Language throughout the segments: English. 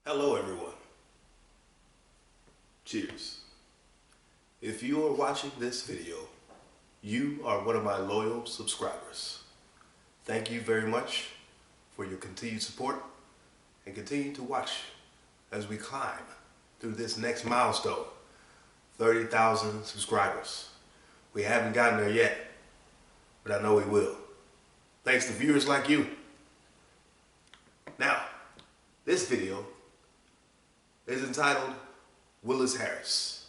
Hello everyone. Cheers. If you are watching this video, you are one of my loyal subscribers. Thank you very much for your continued support and continue to watch as we climb through this next milestone, 30,000 subscribers. We haven't gotten there yet, but I know we will. Thanks to viewers like you. Now, this video is entitled Willis Harris,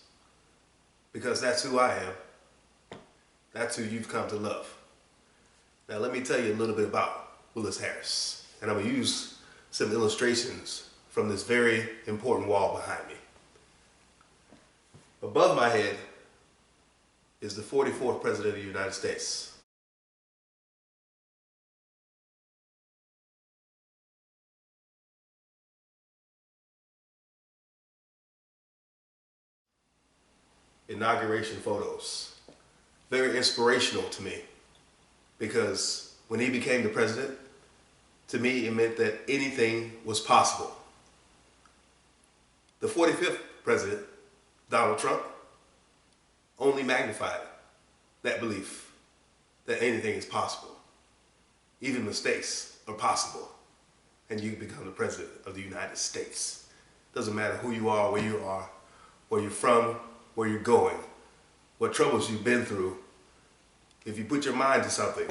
because that's who I am. That's who you've come to love. Now let me tell you a little bit about Willis Harris, and I'm going to use some illustrations from this very important wall behind me. Above my head is the 44th President of the United States. Inauguration photos. Very inspirational to me, because when he became the president, to me it meant that anything was possible. The 45th president, Donald Trump, only magnified that belief that anything is possible. Even mistakes are possible, and you can become the president of the United States. Doesn't matter who you are, where you're from, where you're going, what troubles you've been through. If you put your mind to something,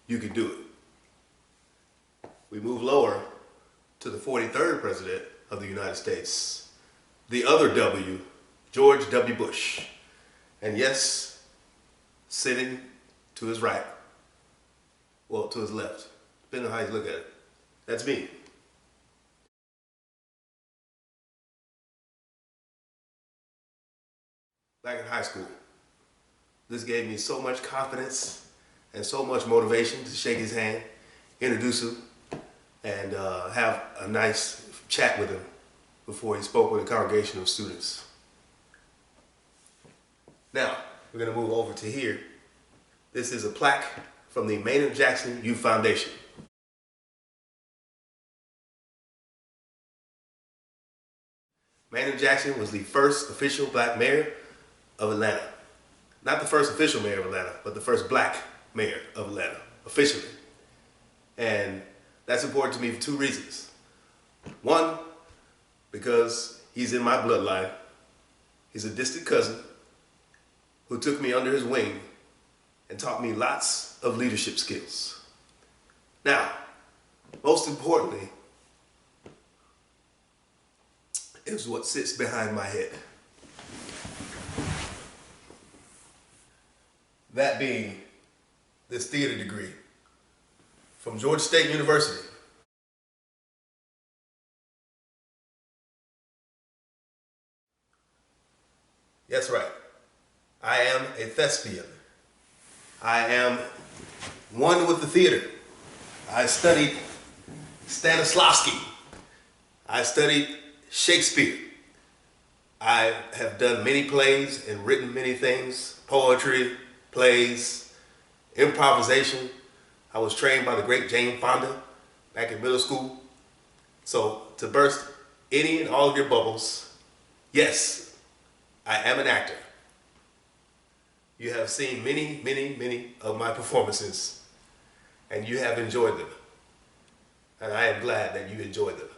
you can do it. We move lower to the 43rd President of the United States, the other W, George W. Bush. And yes, sitting to his right, well, to his left, depending on how you look at it, that's me. Back in high school, this gave me so much confidence and so much motivation to shake his hand, introduce him, and have a nice chat with him before he spoke with a congregation of students. Now, we're going to move over to here. This is a plaque from the Maynard Jackson Youth Foundation. Maynard Jackson was the first official black mayor of Atlanta. Not the first official mayor of Atlanta, but the first black mayor of Atlanta, officially. And that's important to me for two reasons. One, because he's in my bloodline. He's a distant cousin who took me under his wing and taught me lots of leadership skills. Now, most importantly, is what sits behind my head. That being this theater degree from Georgia State University. That's right. I am a thespian. I am one with the theater. I studied Stanislavski. I studied Shakespeare. I have done many plays and written many things, poetry, plays, improvisation. I was trained by the great Jane Fonda back in middle school. So to burst any and all of your bubbles, yes, I am an actor. You have seen many, many, many of my performances, and you have enjoyed them. And I am glad that you enjoyed them.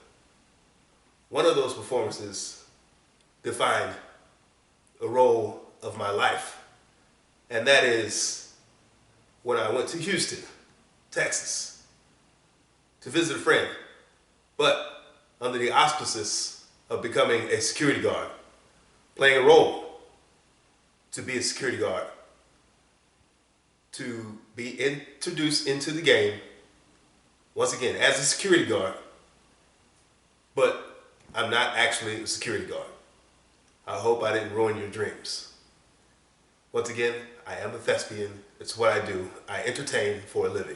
One of those performances defined a role of my life. And that is when I went to Houston, Texas, to visit a friend, but under the auspices of becoming a security guard, playing a role to be a security guard, to be introduced into the game, once again, as a security guard, but I'm not actually a security guard. I hope I didn't ruin your dreams. Once again, I am a thespian. It's what I do. I entertain for a living.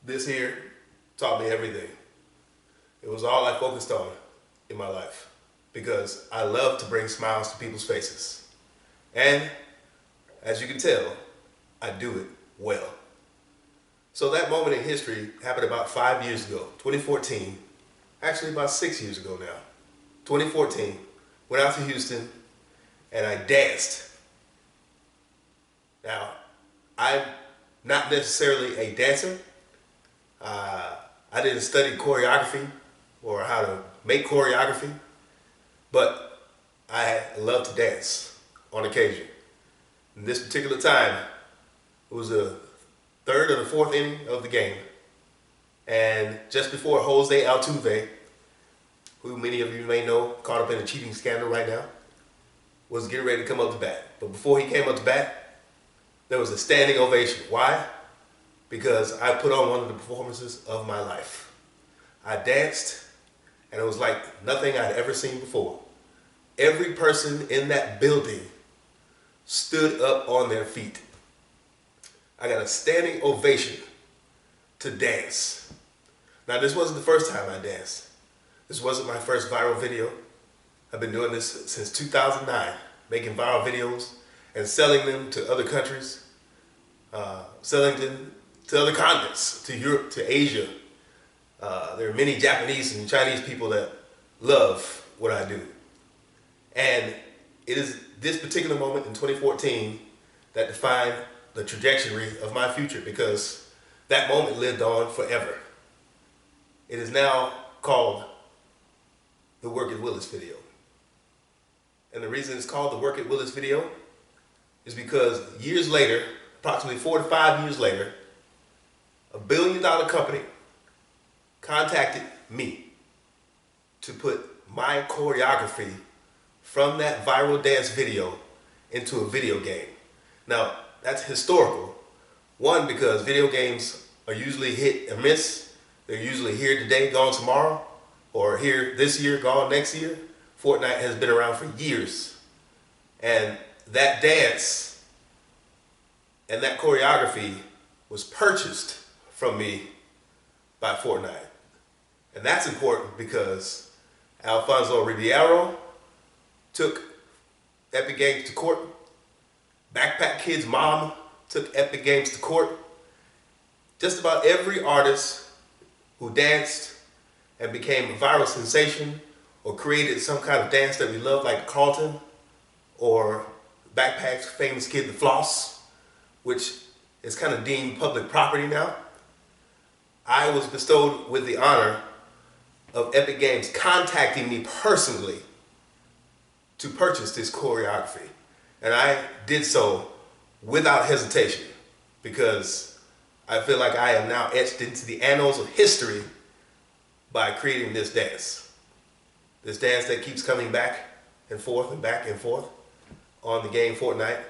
This here taught me everything. It was all I focused on in my life, because I love to bring smiles to people's faces. And as you can tell, I do it well. So that moment in history happened about 5 years ago, 2014, actually about 6 years ago now, 2014, went out to Houston and I danced. Now, I'm not necessarily a dancer. I didn't study choreography or how to make choreography, but I love to dance on occasion. In this particular time, it was the third or the fourth inning of the game, and just before Jose Altuve, who many of you may know, caught up in a cheating scandal right now, was getting ready to come up to bat. But before he came up to bat, there was a standing ovation. Why? Because I put on one of the performances of my life. I danced, and it was like nothing I'd ever seen before. Every person in that building stood up on their feet. I got a standing ovation to dance. Now, this wasn't the first time I danced. This wasn't my first viral video. I've been doing this since 2009, making viral videos and selling them to other countries, selling them to other continents, to Europe, to Asia. There are many Japanese and Chinese people that love what I do. And it is this particular moment in 2014 that defined the trajectory of my future, because that moment lived on forever. It is now called the Work at Willis video. And the reason it's called the Work at Willis video is because years later, approximately 4 to 5 years later, a $1 billion company contacted me to put my choreography from that viral dance video into a video game. Now, that's historical. One, because video games are usually hit or miss. They're usually here today, gone tomorrow, or here this year, gone next year. Fortnite has been around for years. And that dance and that choreography was purchased from me by Fortnite. And that's important because Alfonso Ribeiro took Epic Games to court. Backpack Kid's mom took Epic Games to court. Just about every artist who danced and became a viral sensation or created some kind of dance that we love, like Carlton or Backpack's famous Kid the Floss, which is kind of deemed public property now. I was bestowed with the honor of Epic Games contacting me personally to purchase this choreography. And I did so without hesitation, because I feel like I am now etched into the annals of history by creating this dance. This dance that keeps coming back and forth on the game Fortnite.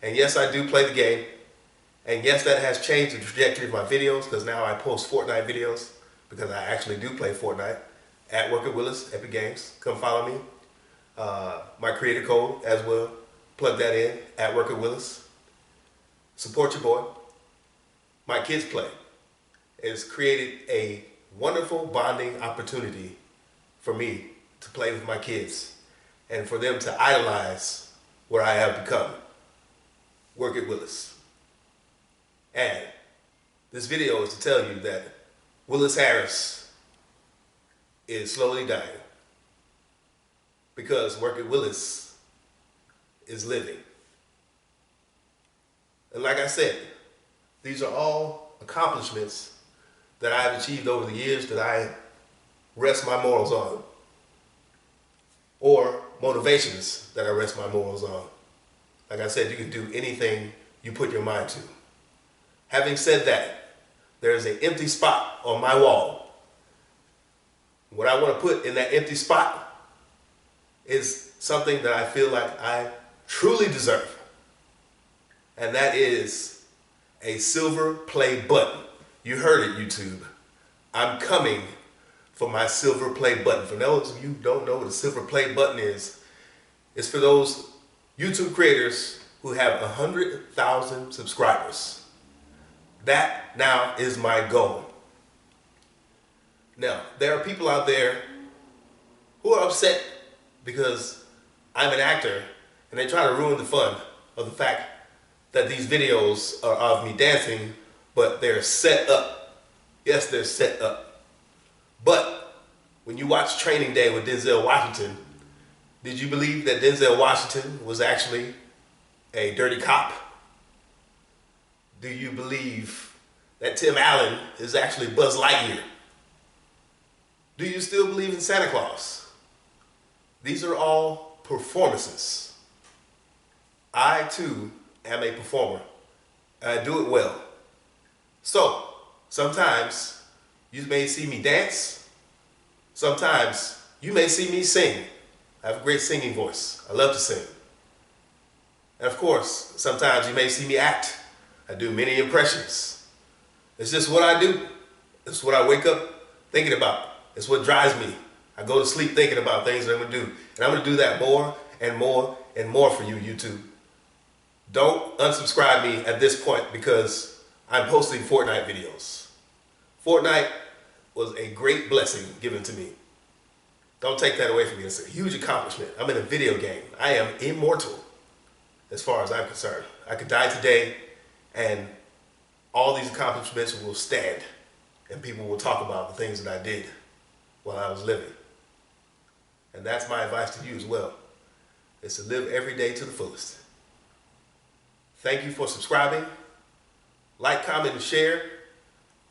And yes, I do play the game. And yes, that has changed the trajectory of my videos, because now I post Fortnite videos, because I actually do play Fortnite at Work at Willis, Epic Games. Come follow me. My creator code as well. Plug that in at Work at Willis. Support your boy. My Kids Play has created a wonderful bonding opportunity for me to play with my kids and for them to idolize what I have become. Work at Willis. And this video is to tell you that Willis Harris is slowly dying, because Work at Willis is living. And like I said, these are all accomplishments that I've achieved over the years that I rest my morals on, or motivations that I rest my morals on. Like I said, you can do anything you put your mind to. Having said that, there's an empty spot on my wall. What I want to put in that empty spot is something that I feel like I truly deserve. And that is a silver play button. You heard it, YouTube. I'm coming for my silver play button. For those of you who don't know what a silver play button is, it's for those YouTube creators who have 100,000 subscribers. That now is my goal. Now, there are people out there who are upset because I'm an actor, and they try to ruin the fun of the fact that these videos are of me dancing, but they're set up. Yes, they're set up. But When you watch Training Day with Denzel Washington, did you believe that Denzel Washington was actually a dirty cop? Do you believe that Tim Allen is actually Buzz Lightyear? Do you still believe in Santa Claus? These are all performances. I too am a performer. I do it well. So, sometimes you may see me dance. Sometimes you may see me sing. I have a great singing voice. I love to sing. And of course, sometimes you may see me act. I do many impressions. It's just what I do. It's what I wake up thinking about. It's what drives me. I go to sleep thinking about things that I'm going to do. And I'm going to do that more and more and more for you, YouTube. Don't unsubscribe me at this point because I'm posting Fortnite videos. Fortnite was a great blessing given to me. Don't take that away from me. It's a huge accomplishment. I'm in a video game. I am immortal as far as I'm concerned. I could die today and all these accomplishments will stand and people will talk about the things that I did while I was living. And that's my advice to you as well, is to live every day to the fullest. Thank you for subscribing. Like, comment, and share.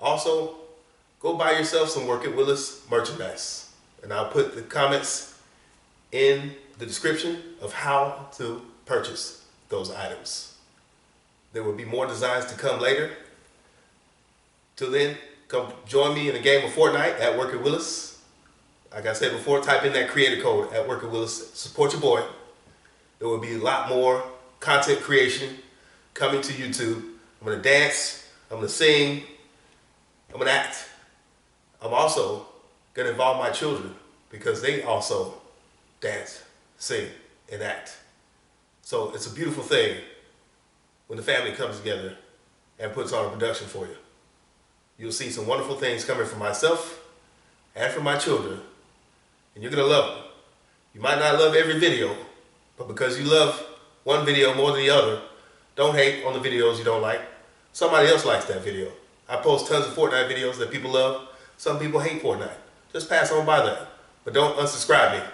Also, go buy yourself some Work at Willis merchandise. And I'll put the comments in the description of how to purchase those items. There will be more designs to come later. Till then, come join me in a game of Fortnite at Work at Willis. Like I said before, type in that creator code at Work at Willis. Support your boy. There will be a lot more content creation coming to YouTube. I'm going to dance. I'm going to sing. I'm going to act. I'm also going to involve my children because they also dance, sing, and act. So it's a beautiful thing when the family comes together and puts on a production for you. You'll see some wonderful things coming from myself and from my children, and you're going to love them. You might not love every video, but because you love one video more than the other, don't hate on the videos you don't like. Somebody else likes that video. I post tons of Fortnite videos that people love. Some people hate Fortnite. Just pass on by that. But don't unsubscribe me,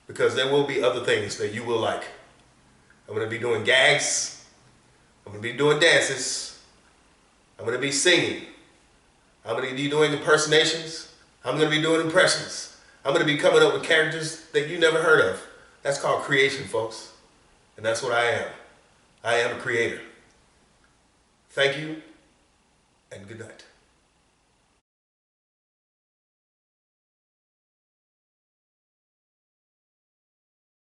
because there will be other things that you will like. I'm going to be doing gags. I'm going to be doing dances. I'm going to be singing. I'm going to be doing impersonations. I'm going to be doing impressions. I'm going to be coming up with characters that you never heard of. That's called creation, folks. And that's what I am. I am a creator. Thank you, and good night.